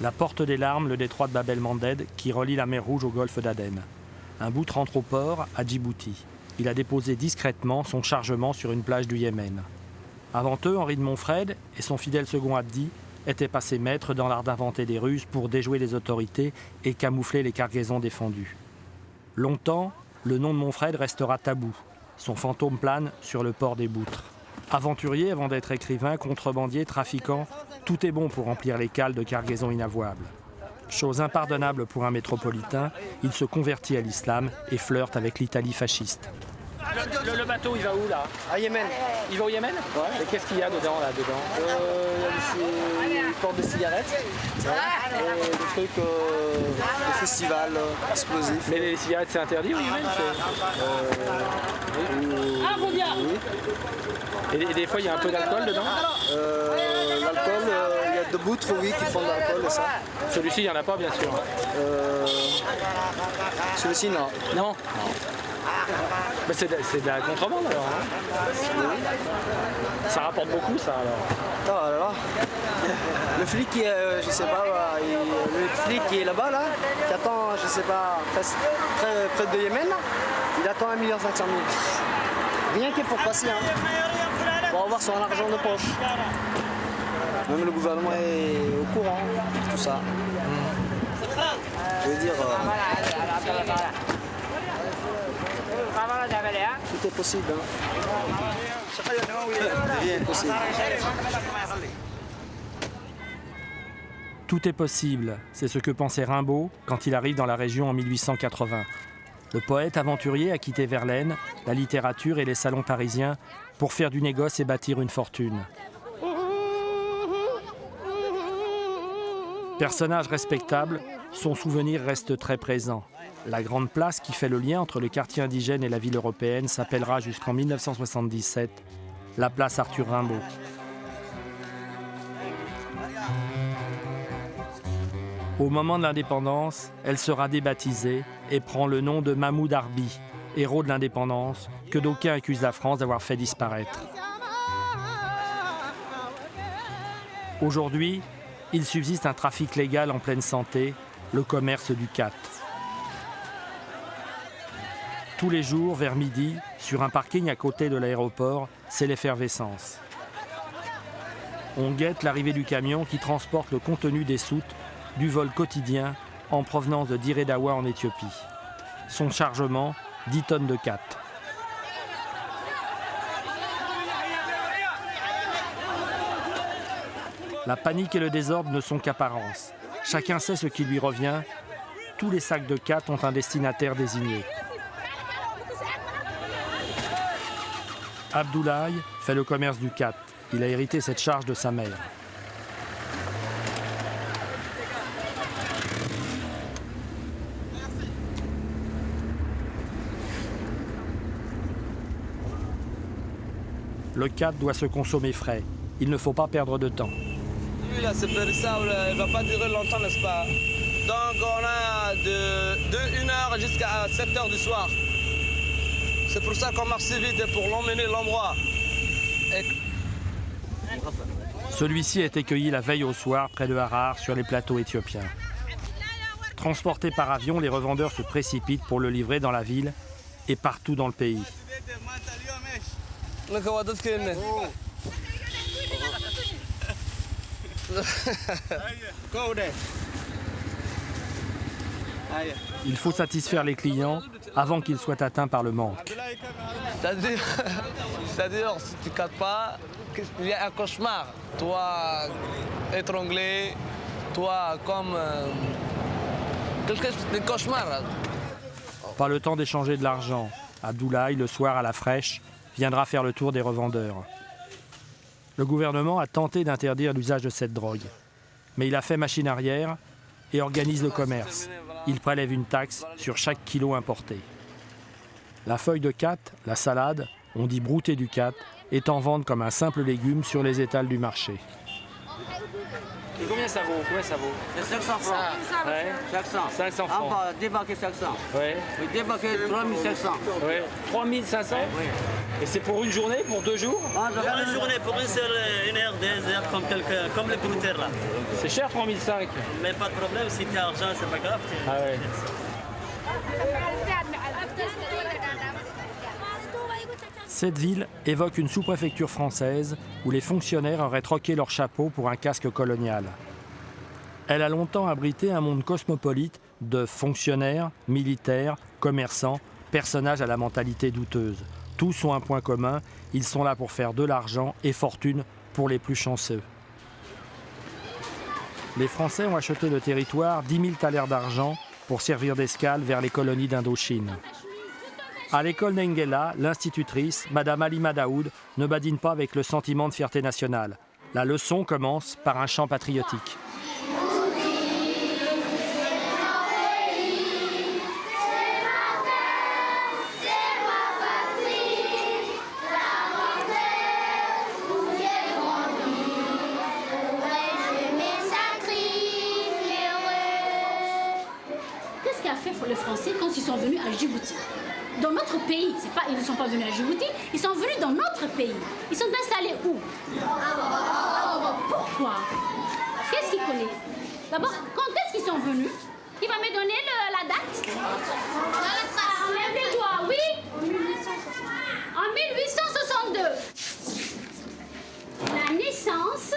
La porte des larmes, le détroit de Bab el-Mandeb, qui relie la mer Rouge au golfe d'Aden. Un bout rentre au port, à Djibouti. Il a déposé discrètement son chargement sur une plage du Yémen. Avant eux, Henri de Montfred et son fidèle second Abdi étaient passés maîtres dans l'art d'inventer des ruses pour déjouer les autorités et camoufler les cargaisons défendues. Longtemps, le nom de Montfred restera tabou. Son fantôme plane sur le port des Boutres. Aventurier avant d'être écrivain, contrebandier, trafiquant, tout est bon pour remplir les cales de cargaisons inavouables. Chose impardonnable pour un métropolitain, il se convertit à l'islam et flirte avec l'Italie fasciste. Le bateau, il va où là? À Yémen. Il va au Yémen? Ouais. Et qu'est-ce qu'il y a dedans là dedans? Il y a des portes de cigarettes, des trucs, des festivals explosifs. Mais les cigarettes c'est interdit au Yémen? Oui. Et des fois il y a un peu d'alcool dedans? L'alcool, il y a deux boutres oui, qui font de l'alcool et ça. Celui-ci il n'y en a pas bien sûr. Celui-ci non. Non. Mais c'est de la contrebande alors, hein? Ça rapporte beaucoup ça alors. Alors, le flic qui est, je sais pas, le flic qui est là-bas là, qui attend, je sais pas, près de Yémen, il attend 1,5 million. Rien que pour passer, hein, pour avoir son argent de poche. Même le gouvernement est au courant de tout ça. Je veux dire. Tout est possible. Tout est possible, c'est ce que pensait Rimbaud quand il arrive dans la région en 1880. Le poète aventurier a quitté Verlaine, la littérature et les salons parisiens pour faire du négoce et bâtir une fortune. Personnage respectable, son souvenir reste très présent. La grande place qui fait le lien entre le quartier indigène et la ville européenne s'appellera jusqu'en 1977 la place Arthur Rimbaud. Au moment de l'indépendance, elle sera débaptisée et prend le nom de Mahmoud Arbi, héros de l'indépendance, que d'aucuns accusent la France d'avoir fait disparaître. Aujourd'hui, il subsiste un trafic légal en pleine santé, le commerce du khat. Tous les jours, vers midi, sur un parking à côté de l'aéroport, c'est l'effervescence. On guette l'arrivée du camion qui transporte le contenu des soutes du vol quotidien en provenance de Dire Dawa en Éthiopie. Son chargement, 10 tonnes de khat. La panique et le désordre ne sont qu'apparence. Chacun sait ce qui lui revient. Tous les sacs de khat ont un destinataire désigné. Abdoulaye fait le commerce du khat. Il a hérité cette charge de sa mère. Le khat doit se consommer frais. Il ne faut pas perdre de temps. Lui là, c'est périssable, il ne va pas durer longtemps, n'est-ce pas? Donc on a de 1h jusqu'à 7h du soir. C'est pour ça qu'on marche si vite pour l'emmener l'endroit. Celui-ci est accueilli la veille au soir près de Harar sur les plateaux éthiopiens. Transportés par avion, les revendeurs se précipitent pour le livrer dans la ville et partout dans le pays. Il faut satisfaire les clients avant qu'ils soient atteints par le manque. C'est-à-dire, si tu ne captes pas, il y a un cauchemar. Toi, étranglé, toi, comme quelque chose de cauchemar. Pas le temps d'échanger de l'argent. Abdoulaye, le soir à la fraîche, viendra faire le tour des revendeurs. Le gouvernement a tenté d'interdire l'usage de cette drogue. Mais il a fait machine arrière et organise le commerce. Il prélève une taxe sur chaque kilo importé. La feuille de khat, la salade, on dit brouter du khat, est en vente comme un simple légume sur les étals du marché. Et combien ça vaut? Combien ça vaut? 500 francs. Ouais. 500. 500 francs. On va débarquer 500. Ouais. Oui, débarquer 3500. Ouais. 3500? Oui. Et c'est pour une journée, pour 2 jours? Pour une journée, pour une seule, 1 heure, 2 heures, comme les brouteurs là. C'est cher 3005. Mais pas de problème, si t'as argent, c'est pas grave. Ah ouais. Cette ville évoque une sous-préfecture française où les fonctionnaires auraient troqué leur chapeau pour un casque colonial. Elle a longtemps abrité un monde cosmopolite de fonctionnaires, militaires, commerçants, personnages à la mentalité douteuse. Tous ont un point commun, ils sont là pour faire de l'argent et fortune pour les plus chanceux. Les Français ont acheté le territoire 10 000 thalers d'argent pour servir d'escale vers les colonies d'Indochine. À l'école Nenguela, l'institutrice, Madame Halima Daoud, ne badine pas avec le sentiment de fierté nationale. La leçon commence par un chant patriotique. Qu'est-ce qu'a fait les Français quand ils sont venus à Djibouti? Dans notre pays, ils ne sont pas venus à Djibouti, ils sont venus dans notre pays. Ils sont installés où? Pourquoi? Qu'est-ce qu'ils connaissent? D'abord, quand est-ce qu'ils sont venus? Qui va me donner la date? Lève-toi, oui? En 1862. La naissance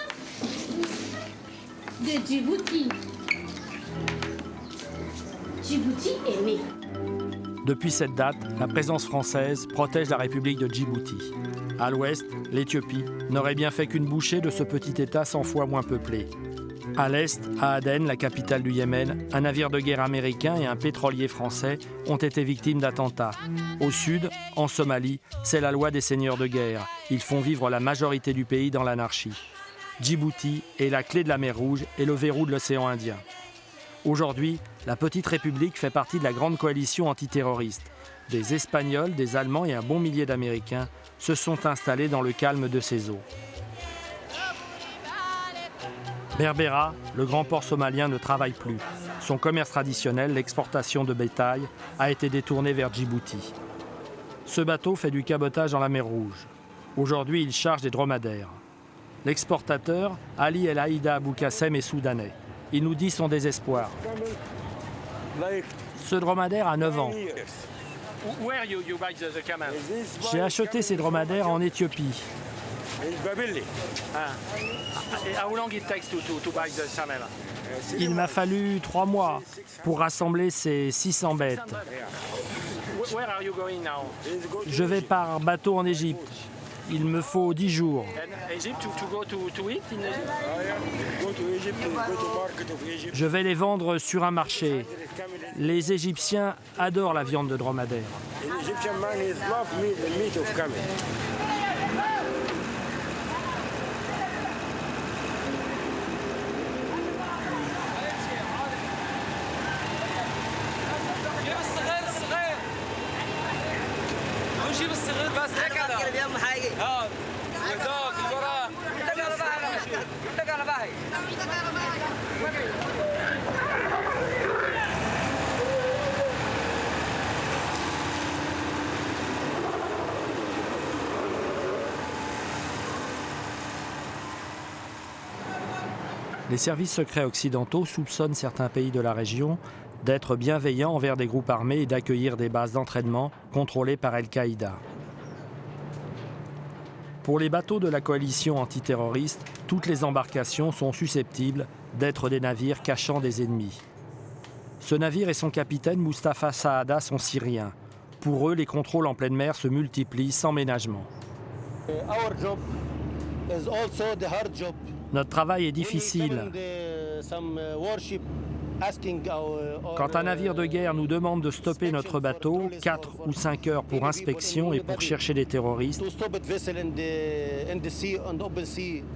de Djibouti. Djibouti est né. Depuis cette date, la présence française protège la République de Djibouti. À l'ouest, l'Éthiopie n'aurait bien fait qu'une bouchée de ce petit État 100 fois moins peuplé. À l'est, à Aden, la capitale du Yémen, un navire de guerre américain et un pétrolier français ont été victimes d'attentats. Au sud, en Somalie, c'est la loi des seigneurs de guerre. Ils font vivre la majorité du pays dans l'anarchie. Djibouti est la clé de la mer Rouge et le verrou de l'océan Indien. Aujourd'hui, la petite République fait partie de la grande coalition antiterroriste. Des Espagnols, des Allemands et un bon millier d'Américains se sont installés dans le calme de ses eaux. Berbera, le grand port somalien, ne travaille plus. Son commerce traditionnel, l'exportation de bétail, a été détourné vers Djibouti. Ce bateau fait du cabotage dans la mer Rouge. Aujourd'hui, il charge des dromadaires. L'exportateur, Ali El Aïda Aboukassem, est soudanais. Il nous dit son désespoir. Ce dromadaire a 9 ans. Where you buy the camel? J'ai acheté ces dromadaires en Éthiopie. How long it takes to buy the camel? Il m'a fallu 3 mois pour rassembler ces 600 bêtes. Where are you going now? Je vais par bateau en Égypte. Il me faut 10 jours. And Egypt to go to eat in Egypt? Je vais les vendre sur un marché. Les Égyptiens adorent la viande de dromadaire. Les services secrets occidentaux soupçonnent certains pays de la région d'être bienveillants envers des groupes armés et d'accueillir des bases d'entraînement contrôlées par Al-Qaïda. Pour les bateaux de la coalition antiterroriste, toutes les embarcations sont susceptibles d'être des navires cachant des ennemis. Ce navire et son capitaine, Mustafa Saada, sont syriens. Pour eux, les contrôles en pleine mer se multiplient sans ménagement. Notre travail est difficile. Quand un navire de guerre nous demande de stopper notre bateau, 4 ou 5 heures pour inspection et pour chercher des terroristes,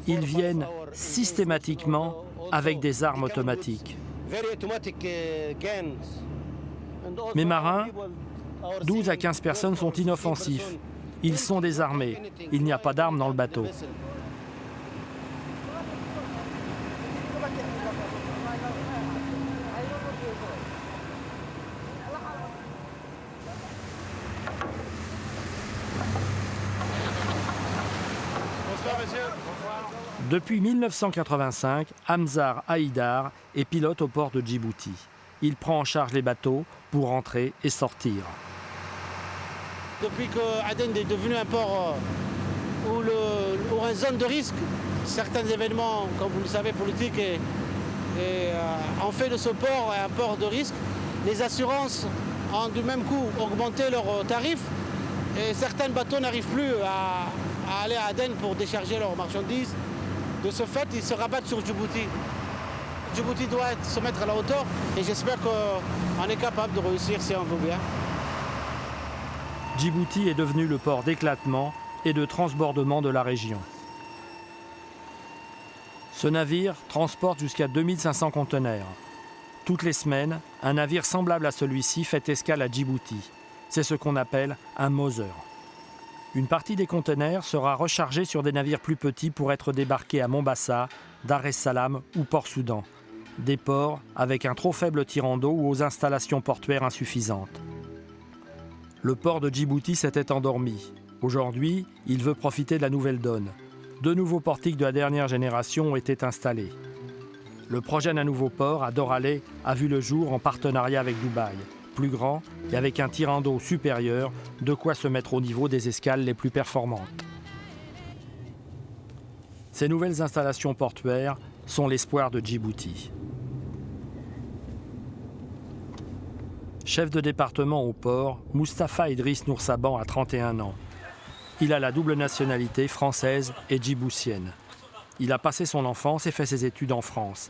ils viennent systématiquement avec des armes automatiques. Mes marins, 12 à 15 personnes, sont inoffensifs. Ils sont désarmés. Il n'y a pas d'armes dans le bateau. Depuis 1985, Hamzar Haïdar est pilote au port de Djibouti. Il prend en charge les bateaux pour entrer et sortir. Depuis que Aden est devenu un port où une zone de risque, certains événements, comme vous le savez, politiques, ont fait de ce port un port de risque. Les assurances ont du même coup augmenté leurs tarifs et certains bateaux n'arrivent plus à aller à Aden pour décharger leurs marchandises. De ce fait, ils se rabattent sur Djibouti. Djibouti doit se mettre à la hauteur et j'espère qu'on est capable de réussir si on veut bien. Djibouti est devenu le port d'éclatement et de transbordement de la région. Ce navire transporte jusqu'à 2500 conteneurs. Toutes les semaines, un navire semblable à celui-ci fait escale à Djibouti. C'est ce qu'on appelle un Moser. Une partie des conteneurs sera rechargée sur des navires plus petits pour être débarqués à Mombasa, Dar es Salaam ou Port-Soudan. Des ports avec un trop faible tirant d'eau ou aux installations portuaires insuffisantes. Le port de Djibouti s'était endormi. Aujourd'hui, il veut profiter de la nouvelle donne. 2 nouveaux portiques de la dernière génération ont été installés. Le projet d'un nouveau port à Doralé a vu le jour en partenariat avec Dubaï. Plus grand et avec un tirant d'eau supérieur, de quoi se mettre au niveau des escales les plus performantes. Ces nouvelles installations portuaires sont l'espoir de Djibouti. Chef de département au port, Mustapha Idriss Noursaban a 31 ans. Il a la double nationalité française et djiboutienne. Il a passé son enfance et fait ses études en France.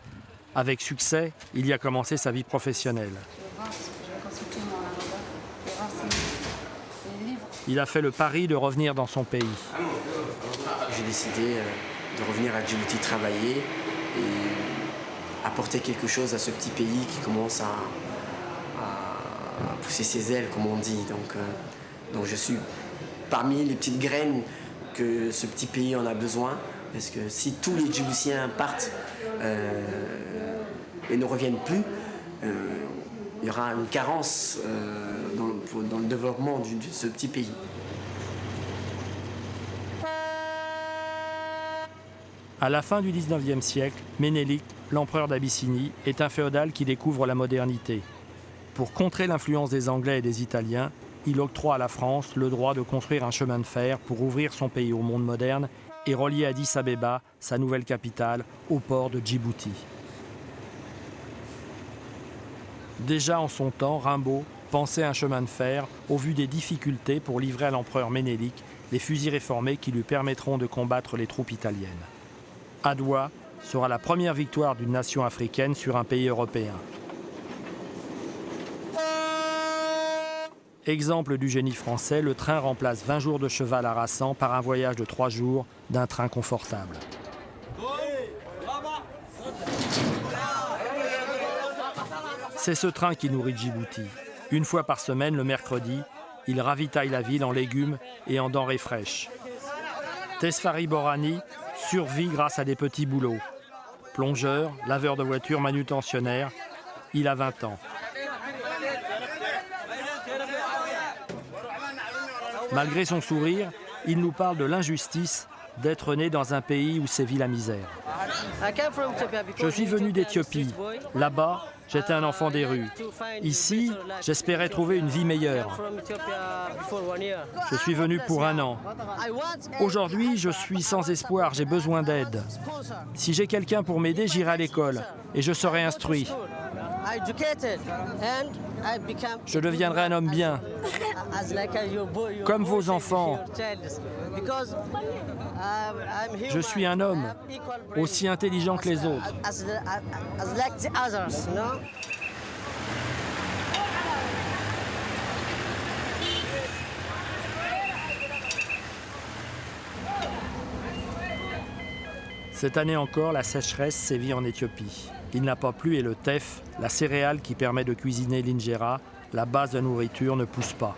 Avec succès, il y a commencé sa vie professionnelle. Il a fait le pari de revenir dans son pays. J'ai décidé de revenir à Djibouti travailler et apporter quelque chose à ce petit pays qui commence à pousser ses ailes, comme on dit. Donc je suis parmi les petites graines que ce petit pays en a besoin. Parce que si tous les Djiboutiens partent et ne reviennent plus, il y aura une carence dans le développement de ce petit pays. À la fin du XIXe siècle, Ménélik, l'empereur d'Abyssinie, est un féodal qui découvre la modernité. Pour contrer l'influence des Anglais et des Italiens, il octroie à la France le droit de construire un chemin de fer pour ouvrir son pays au monde moderne et relier Addis Abeba, sa nouvelle capitale, au port de Djibouti. Déjà en son temps, Rimbaud pensait un chemin de fer au vu des difficultés pour livrer à l'empereur Ménélik les fusils réformés qui lui permettront de combattre les troupes italiennes. Adwa sera la première victoire d'une nation africaine sur un pays européen. Exemple du génie français, le train remplace 20 jours de cheval harassant par un voyage de 3 jours d'un train confortable. C'est ce train qui nourrit Djibouti. Une fois par semaine, le mercredi, il ravitaille la ville en légumes et en denrées fraîches. Tesfari Borani survit grâce à des petits boulots. Plongeur, laveur de voitures, manutentionnaire, il a 20 ans. Malgré son sourire, il nous parle de l'injustice d'être né dans un pays où sévit la misère. Je suis venu d'Éthiopie. Là-bas, j'étais un enfant des rues. Ici, j'espérais trouver une vie meilleure. Je suis venu pour 1 an. Aujourd'hui, je suis sans espoir, j'ai besoin d'aide. Si j'ai quelqu'un pour m'aider, j'irai à l'école et je serai instruit. Je deviendrai un homme bien, comme vos enfants. Je suis un homme, aussi intelligent que les autres. Cette année encore, la sécheresse sévit en Éthiopie. Il n'a pas plu et le teff, la céréale qui permet de cuisiner l'injera, la base de nourriture, ne pousse pas.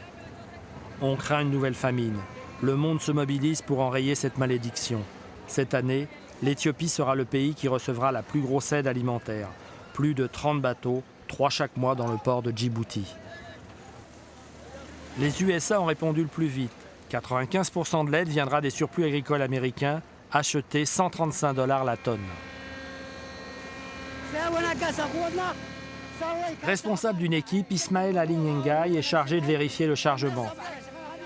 On craint une nouvelle famine. Le monde se mobilise pour enrayer cette malédiction. Cette année, l'Éthiopie sera le pays qui recevra la plus grosse aide alimentaire. Plus de 30 bateaux, 3 chaque mois dans le port de Djibouti. Les USA ont répondu le plus vite. 95% de l'aide viendra des surplus agricoles américains, achetés 135 $ la tonne. Responsable d'une équipe, Ismaël Ali Nyengai est chargé de vérifier le chargement.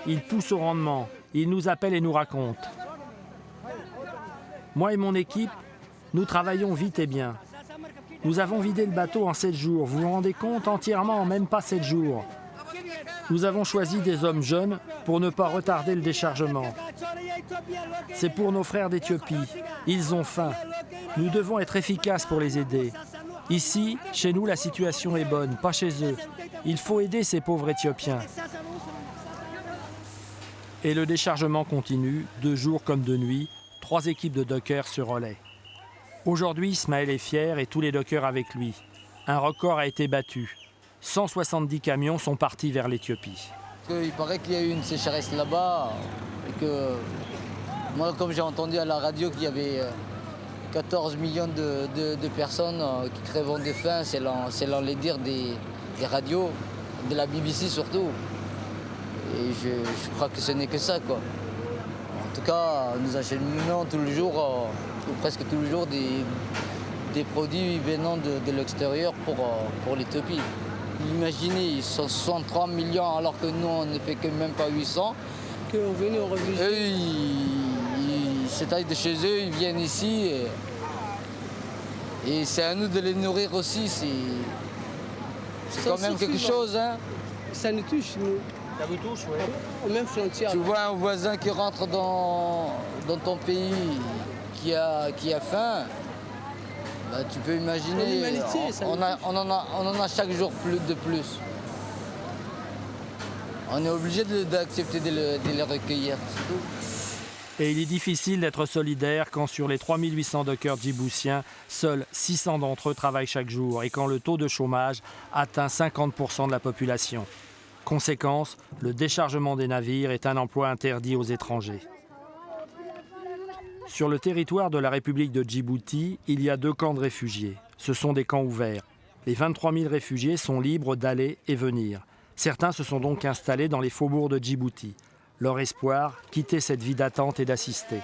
Il pousse au rendement, il nous appelle et nous raconte. Moi et mon équipe, nous travaillons vite et bien. Nous avons vidé le bateau en 7 jours. Vous vous rendez compte, entièrement en même pas 7 jours. Nous avons choisi des hommes jeunes pour ne pas retarder le déchargement. C'est pour nos frères d'Éthiopie. Ils ont faim. Nous devons être efficaces pour les aider. Ici, chez nous, la situation est bonne, pas chez eux. Il faut aider ces pauvres Éthiopiens. Et le déchargement continue, de jour comme de nuit. 3 équipes de dockers se relaient. Aujourd'hui, Ismaël est fier et tous les dockers avec lui. Un record a été battu. 170 camions sont partis vers l'Éthiopie. Il paraît qu'il y a eu une sécheresse là-bas et que moi, comme j'ai entendu à la radio qu'il y avait 14 millions de personnes qui crèvent de faim, c'est dans les dires des radios, de la BBC surtout. Et je crois que ce n'est que ça, quoi. En tout cas, nous acheminons tous les jours, ou presque tous les jours, des produits venant de l'extérieur pour l'Éthiopie. Imaginez, ils sont 63 millions alors que nous, on ne fait que même pas 800. Qu'on venait au revenu. Eux, ils s'étaillent de chez eux, ils viennent ici. Et c'est à nous de les nourrir aussi. C'est quand même quelque chose. Hein. Ça nous touche, nous. Ça vous touche, oui. Aux mêmes frontières. Tu vois un voisin qui rentre dans ton pays qui a faim, bah, tu peux imaginer, on en a chaque jour de plus. On est obligé d'accepter de les recueillir, c'est tout. Et il est difficile d'être solidaire quand sur les 3800 dockers djiboutiens, seuls 600 d'entre eux travaillent chaque jour et quand le taux de chômage atteint 50% de la population. Conséquence, le déchargement des navires est un emploi interdit aux étrangers. Sur le territoire de la République de Djibouti, il y a 2 camps de réfugiés. Ce sont des camps ouverts. Les 23 000 réfugiés sont libres d'aller et venir. Certains se sont donc installés dans les faubourgs de Djibouti. Leur espoir, quitter cette vie d'attente et d'assister.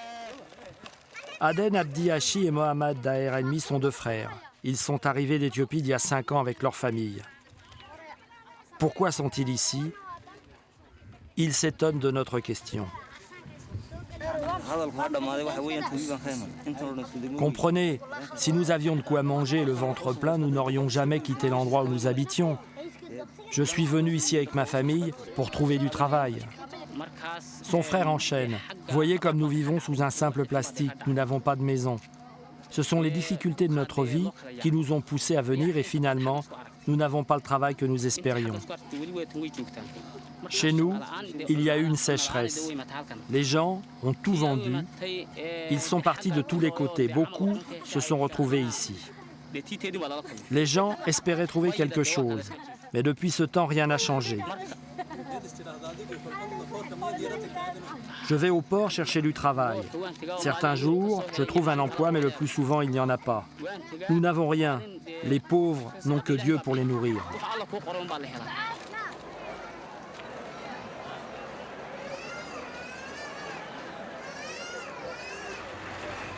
Aden Abdi Hachi et Mohamed Daher Enmi sont 2 frères. Ils sont arrivés d'Éthiopie il y a 5 ans avec leur famille. Pourquoi sont-ils ici? Ils s'étonnent de notre question. Comprenez, si nous avions de quoi manger et le ventre plein, nous n'aurions jamais quitté l'endroit où nous habitions. Je suis venu ici avec ma famille pour trouver du travail. Son frère enchaîne. Voyez comme nous vivons sous un simple plastique, nous n'avons pas de maison. Ce sont les difficultés de notre vie qui nous ont poussés à venir et finalement, nous n'avons pas le travail que nous espérions. Chez nous, il y a eu une sécheresse. Les gens ont tout vendu. Ils sont partis de tous les côtés. Beaucoup se sont retrouvés ici. Les gens espéraient trouver quelque chose. Mais depuis ce temps, rien n'a changé. Je vais au port chercher du travail. Certains jours, je trouve un emploi, mais le plus souvent, il n'y en a pas. Nous n'avons rien. Les pauvres n'ont que Dieu pour les nourrir.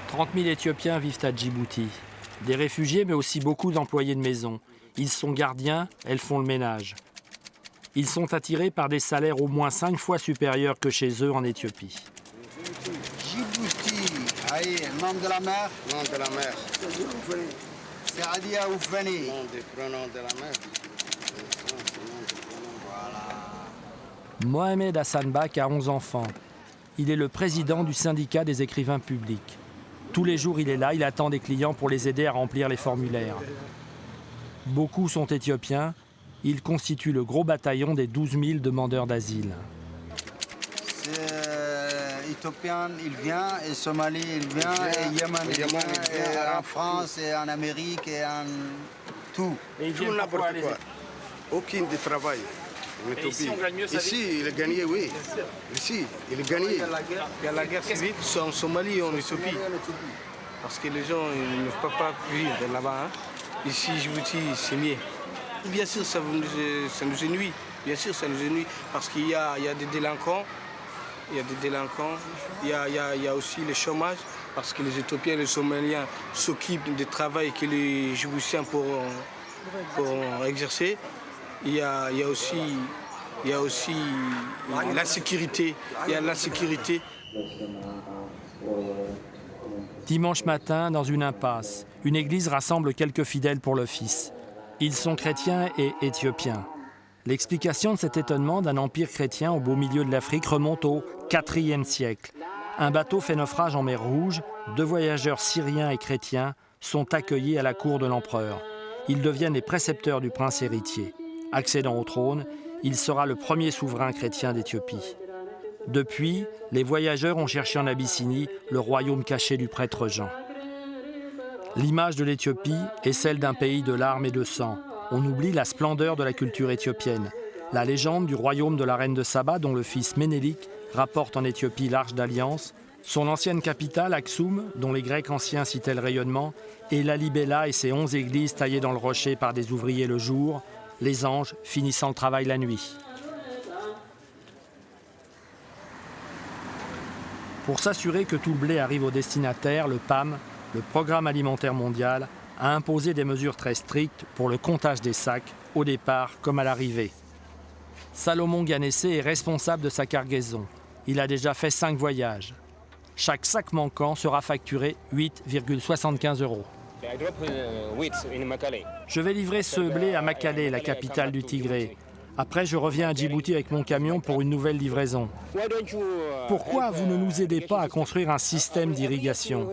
30 000 Éthiopiens vivent à Djibouti. Des réfugiés, mais aussi beaucoup d'employés de maison. Ils sont gardiens, elles font le ménage. Ils sont attirés par des salaires au moins 5 fois supérieurs que chez eux en Éthiopie. Djibouti, aïe, nom de la mer. Nom de la mer. C'est Adia Oufani. Nom du prénom de la mer. Mohamed Hassan Bak a 11 enfants. Il est le président du syndicat des écrivains publics. Tous les jours, il est là, il attend des clients pour les aider à remplir les formulaires. Beaucoup sont éthiopiens. Ils constituent le gros bataillon des 12 000 demandeurs d'asile. Éthiopien, il vient, et Somalie, il vient, et Yémen, il vient, et en France, et en Amérique, et en tout. Tout n'importe quoi. Aucun de travail. Ici, on gagne mieux sa vie. Ici, il a gagné, oui. Ici, il a gagné. Il y a la guerre civile, soit en Somalie et en Éthiopie. Parce que les gens ils ne peuvent pas vivre là-bas. Hein. Ici, Djibouti, c'est mieux. Bien sûr, ça nous ennuie. Bien sûr, ça nous ennuie. Parce qu'il y a des délinquants il y a des délinquants, il y a aussi le chômage, parce que les Éthiopiens et les Somaliens s'occupent du travail que les Djiboutiens pourront exercer. Il y a aussi l'insécurité. Il y a l'insécurité. Dimanche matin, dans une impasse, une église rassemble quelques fidèles pour l'office. Ils sont chrétiens et éthiopiens. L'explication de cet étonnement d'un empire chrétien au beau milieu de l'Afrique remonte au IVe siècle. Un bateau fait naufrage en mer Rouge, 2 voyageurs syriens et chrétiens sont accueillis à la cour de l'empereur. Ils deviennent les précepteurs du prince héritier. Accédant au trône, il sera le premier souverain chrétien d'Éthiopie. Depuis, les voyageurs ont cherché en Abyssinie le royaume caché du prêtre Jean. L'image de l'Éthiopie est celle d'un pays de larmes et de sang. On oublie la splendeur de la culture éthiopienne. La légende du royaume de la reine de Saba, dont le fils Ménélik rapporte en Éthiopie l'Arche d'Alliance, son ancienne capitale, Aksum, dont les Grecs anciens citaient le rayonnement, et Lalibela et ses 11 églises taillées dans le rocher par des ouvriers le jour, les anges finissant le travail la nuit. Pour s'assurer que tout le blé arrive au destinataire, le PAM, le Programme alimentaire mondial, a imposé des mesures très strictes pour le comptage des sacs, au départ comme à l'arrivée. Salomon Ganessé est responsable de sa cargaison. Il a déjà fait 5 voyages. Chaque sac manquant sera facturé 8,75 €. Je vais livrer ce blé à Makale, la capitale du Tigré. Après, je reviens à Djibouti avec mon camion pour une nouvelle livraison. Pourquoi vous ne nous aidez pas à construire un système d'irrigation?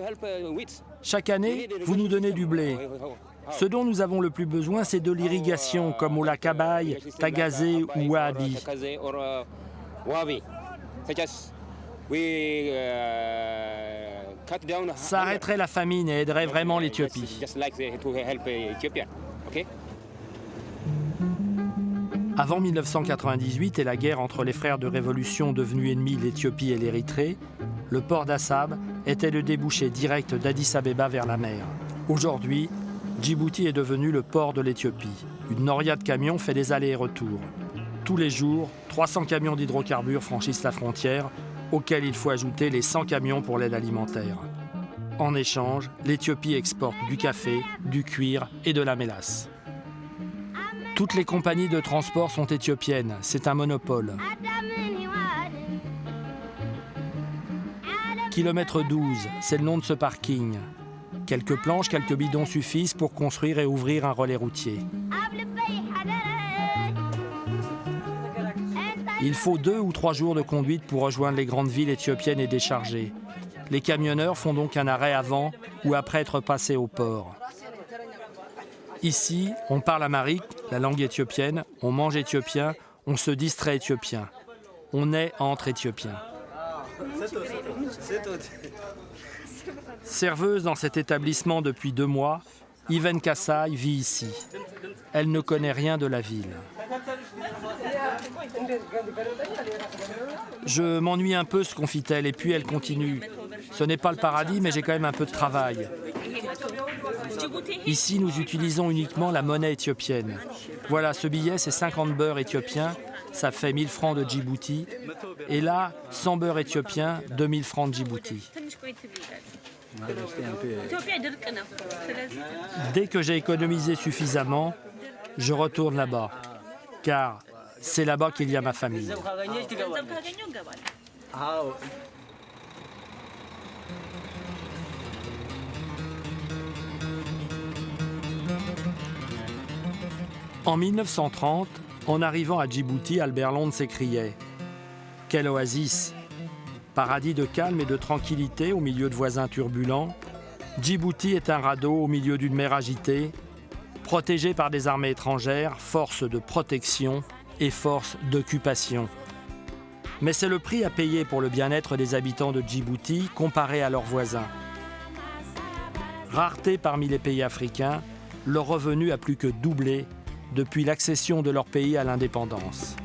Chaque année, vous nous donnez du blé. Ce dont nous avons le plus besoin, c'est de l'irrigation, comme au lac Abaye, Tagazé ou Wahabi. Ça arrêterait la famine et aiderait vraiment l'Éthiopie. Avant 1998 et la guerre entre les frères de révolution devenus ennemis l'Éthiopie et l'Érythrée, le port d'Assab était le débouché direct d'Addis Abeba vers la mer. Aujourd'hui, Djibouti est devenu le port de l'Éthiopie. Une noria de camions fait des allers et retours. Tous les jours, 300 camions d'hydrocarbures franchissent la frontière, auxquels il faut ajouter les 100 camions pour l'aide alimentaire. En échange, l'Éthiopie exporte du café, du cuir et de la mélasse. Toutes les compagnies de transport sont éthiopiennes, c'est un monopole. Kilomètre 12, c'est le nom de ce parking. Quelques planches, quelques bidons suffisent pour construire et ouvrir un relais routier. Il faut 2 ou 3 jours de conduite pour rejoindre les grandes villes éthiopiennes et décharger. Les camionneurs font donc un arrêt avant ou après être passés au port. Ici, on parle amharique, la langue éthiopienne, on mange éthiopien, on se distrait éthiopien. On est entre Éthiopiens. Serveuse dans cet établissement depuis 2 mois, Yven Kassai vit ici. Elle ne connaît rien de la ville. Je m'ennuie un peu, se confie-t-elle, et puis elle continue. Ce n'est pas le paradis, mais j'ai quand même un peu de travail. Ici, nous utilisons uniquement la monnaie éthiopienne. Voilà, ce billet, c'est 50 beurres éthiopiens, ça fait 1000 francs de Djibouti. Et là, 100 beurres éthiopiens, 2000 francs de Djibouti. Dès que j'ai économisé suffisamment, je retourne là-bas, car c'est là-bas qu'il y a ma famille. En 1930, en arrivant à Djibouti, Albert Londres s'écriait « Quelle oasis ! Paradis de calme et de tranquillité au milieu de voisins turbulents, Djibouti est un radeau au milieu d'une mer agitée, protégé par des armées étrangères, force de protection et force d'occupation. Mais c'est le prix à payer pour le bien-être des habitants de Djibouti comparé à leurs voisins. Rareté parmi les pays africains, leur revenu a plus que doublé depuis l'accession de leur pays à l'indépendance.